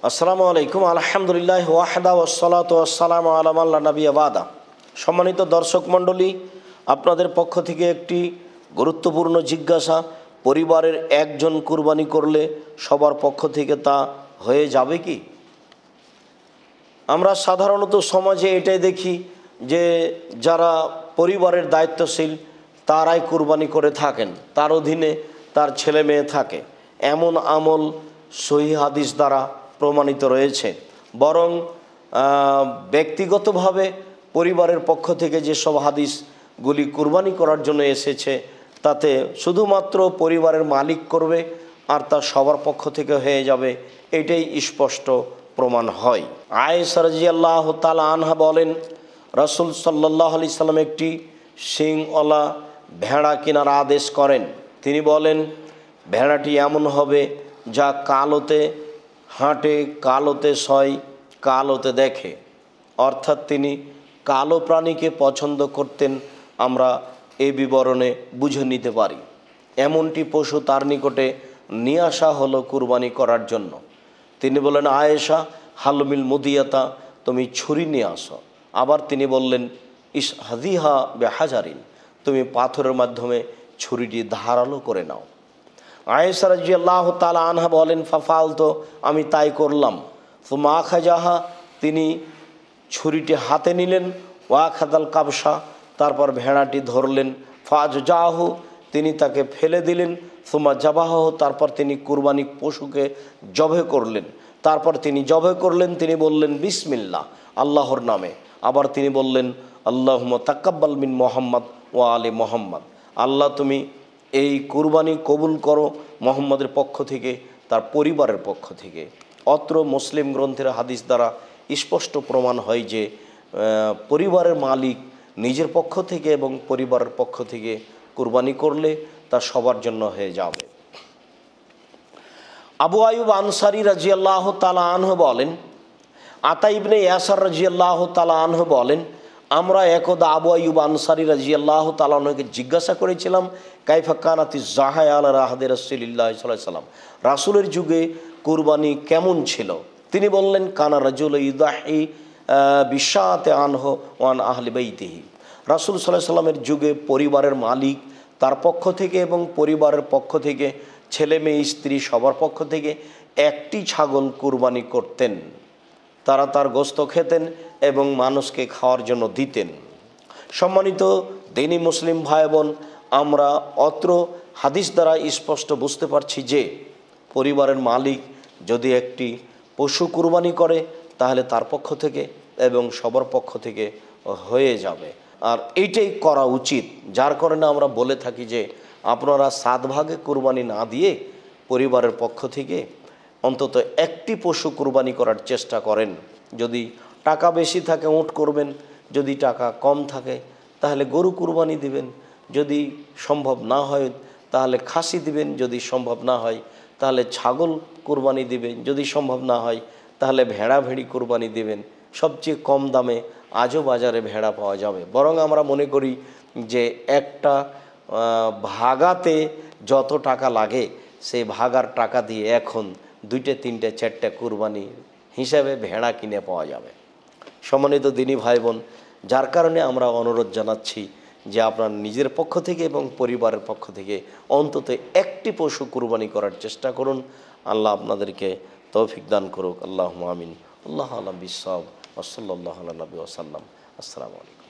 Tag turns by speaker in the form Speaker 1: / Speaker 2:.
Speaker 1: আসসালামু আলাইকুম। আলহামদুলিল্লাহ ওয়াহদা ওয়াসসালাতু ওয়াসসালামু আলা মান লা নাবিয়্যা বাদা। সম্মানিত দর্শক মণ্ডলী, আপনাদের পক্ষ থেকে একটি গুরুত্বপূর্ণ জিজ্ঞাসা। পরিবারের একজন কুরবানি করলে সবার পক্ষ থেকে তা হয়ে যাবে কি? আমরা সাধারণত সমাজে এটাই দেখি যে যারা পরিবারের দায়িত্বশীল তারাই কুরবানি করে থাকেন, তার অধীনে তার ছেলে মেয়ে থাকে। এমন আমল সহিহ হাদিস দ্বারা প্রমাণিত রয়েছে। বরং ব্যক্তিগতভাবে পরিবারের পক্ষ থেকে যেসব হাদিসগুলি কুরবানি করার জন্য এসেছে তাতে শুধুমাত্র পরিবারের মালিক করবে আর তা সবার পক্ষ থেকে হয়ে যাবে, এটাই স্পষ্ট প্রমাণ হয়। আয়েশা রাদিয়াল্লাহু তাআলা আনহা বলেন, রাসূল সাল্লাল্লাহু আলাইহি সাল্লাম একটি শিংওয়ালা ভেড়া কেনার আদেশ করেন। তিনি বলেন, ভেড়াটি এমন হবে যা কালোতে হাঁটে, কালোতে সয়, কালোতে দেখে। অর্থাৎ তিনি কালো প্রাণীকে পছন্দ করতেন, আমরা এই বিবরণে বুঝে নিতে পারি। এমনটি পশু তার নিকটে নিয়ে আসা হলো কুরবানি করার জন্য। তিনি বলেন, আয়েশা হালমিল মুদিয়াতা, তুমি ছুরি নিয়ে আসো। আবার তিনি বললেন, ইস হাদিহা বেহাজারিন, তুমি পাথরের মাধ্যমে ছুরিটি ধারালো করে নাও। আয়েশা রাদিয়াল্লাহু তাআলা আনহা বলেন, ফাফালতো, আমি তাই করলাম। সুম্মা আখাযাহা, তিনি ছুরিটি হাতে নিলেন। ওয়াখাদাল কাবসা, তারপর ভেড়াটি ধরলেন। ফাজজাহু, তিনি তাকে ফেলে দিলেন। সুম্মা জাবাহু, তারপর তিনি কুরবানি পশুকে জবে করলেন। তারপর তিনি জবে করলেন, তিনি বললেন বিসমিল্লাহ, আল্লাহর নামে। আবার তিনি বললেন, আল্লাহুম্মা তাকাব্বাল মিন মুহাম্মদ ওয়া আলি মুহাম্মদ, আল্লাহ তুমি এই কুরবানি কবুল করো মুহাম্মদের পক্ষ থেকে, তার পরিবারের পক্ষ থেকে। অত্র মুসলিম গ্রন্থের হাদিস দ্বারা স্পষ্ট প্রমাণ হয় যে পরিবারের মালিক নিজের পক্ষ থেকে এবং পরিবারের পক্ষ থেকে কুরবানি করলে তা সবার জন্য হয়ে যাবে। আবু আয়ুব আনসারী রাদিয়াল্লাহু তাআলা আনহু বলেন, আতা ইবনে ইয়াসার রাদিয়াল্লাহু তাআলা আনহু বলেন, আমরা একদা আবু আয়ুব আনসারী রাদিয়াল্লাহু তাআলা আনহুকে জিজ্ঞাসা করেছিলাম, কাইফা কানাতিজ যাহায়া আলা রাহদি রাসূলিল্লাহ সাল্লাল্লাহু আলাইহি ওয়াসাল্লাম, রাসূলের যুগে কুরবানি কেমন ছিল? তিনি বললেন, কানা রাজুল ইউদাহি বিশাতে আনহু ওয়ান আহলি বাইতিহি, রাসূল সাল্লাল্লাহু আলাইহি ওয়াসাল্লামের যুগে পরিবারের মালিক তার পক্ষ থেকে এবং পরিবারের পক্ষ থেকে ছেলে মেয়ে স্ত্রী সবার পক্ষ থেকে একটি ছাগল কুরবানি করতেন। তারা তার গোশত খেতেন এবং মানুষকে খাওয়ার জন্য দিতেন। সম্মানিত দ্বীনি মুসলিম ভাই বোন, আমরা অত্র হাদিস দ্বারা স্পষ্ট বুঝতে পারছি যে পরিবারের মালিক যদি একটি পশু কুরবানি করে তাহলে তার পক্ষ থেকে এবং সবার পক্ষ থেকে হয়ে যাবে। আর এইটাই করা উচিত। যার কারণে আমরা বলে থাকি যে আপনারা 7 ভাগে কুরবানি না দিয়ে পরিবারের পক্ষ থেকে অন্তত একটি পশু কুরবানি করার চেষ্টা করেন। যদি টাকা বেশি থাকে উট করবেন, যদি টাকা কম থাকে তাহলে গরু কুরবানি দিবেন, যদি সম্ভব না হয় তাহলে খাসি দিবেন, যদি সম্ভব না হয় তাহলে ছাগল কুরবানি দিবেন, যদি সম্ভব না হয় তাহলে ভেড়া ভেড়ি কুরবানি দিবেন। সবচেয়ে কম দামে আজও বাজারে ভেড়া পাওয়া যাবে। বরং আমরা মনে করি যে একটা ভাগাতে যত টাকা লাগে সেই ভাগার টাকা দিয়ে এখন 2টে 3টে 4টে কুরবানি হিসাবে ভেড়া কিনে পাওয়া যাবে। সম্মানিত দ্বীনি ভাই বোন, যার কারণে আমরা অনুরোধ জানাচ্ছি যে আপনার নিজের পক্ষ থেকে এবং পরিবারের পক্ষ থেকে অন্তত একটি পশু কুরবানি করার চেষ্টা করুন। আল্লাহ আপনাদেরকে তৌফিক দান করুক। আল্লাহুম্মা আমিন। আল্লাহু আ'লাম বিস-সাওয়াব। ওয়া সাল্লাল্লাহু আলা নবী ওয়া সাল্লাম। আসসালামু আলাইকুম।